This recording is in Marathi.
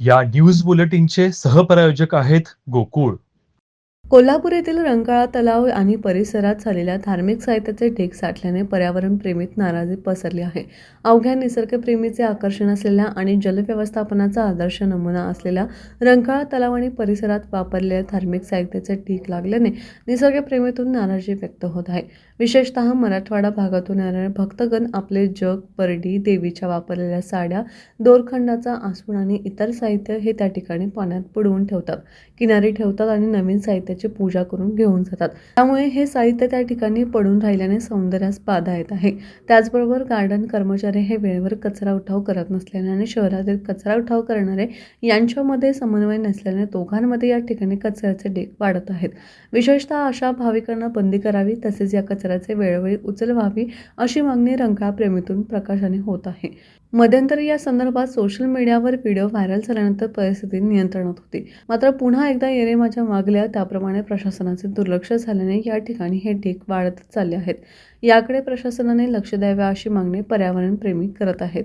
या न्यूज बुलेटिनचे सहप्रायोजक आहेत गोकुळ. कोल्हापूर येथील रंकाळा तलाव आणि परिसरात झालेल्या धार्मिक साहित्याचे ढीग साठल्याने पर्यावरण प्रेमीत नाराजी पसरली आहे. अवघ्या निसर्गप्रेमीचे आकर्षण असलेल्या आणि जलव्यवस्थापनाचा आदर्श नमुना असलेल्या रंकाळा तलाव आणि परिसरात वापरलेल्या धार्मिक साहित्याचे ढीग लागल्याने निसर्गप्रेमीतून नाराजी व्यक्त होत आहे. विशेषतः मराठवाडा भागातून येणारे भक्तगण आपले जग, परडी, देवीच्या वापरलेल्या साड्या, दोरखंडाचा आसूड आणि इतर साहित्य हे त्या ठिकाणी पाण्यात बुडवून ठेवतात, किनारी ठेवतात आणि नवीन साहित्याची पूजा करून घेऊन जातात. त्यामुळे हे साहित्य त्या ठिकाणी पडून राहिल्याने सौंदर्यास बाधा येत आहे. त्याचबरोबर गार्डन कर्मचारी हे वेळेवर कचरा उठाव करत नसल्याने आणि शहरातील कचरा उठाव करणारे यांच्यामध्ये समन्वय नसल्याने दोघांमध्ये या ठिकाणी कचऱ्याचे ढीग वाढत आहेत. विशेषतः अशा भाविकांना बंदी करावी तसेच या कचऱ्याचे वेळोवेळी उचल व्हावी अशी मागणी रंकाळा प्रेमीतून प्रकाशाने होत आहे. मध्यंतरी या संदर्भात सोशल मीडियावर व्हिडिओ व्हायरल झाल्यानंतर परिस्थिती नियंत्रणात होती. मात्र पुन्हा एकदा येरेमाच्या मागल्या त्याप्रमाणे प्रशासनाचे दुर्लक्ष झाल्याने या ठिकाणी हे ढीग वाढत चालले आहेत. याकडे प्रशासनाने लक्ष द्यावे अशी मागणी पर्यावरण प्रेमी करत आहेत.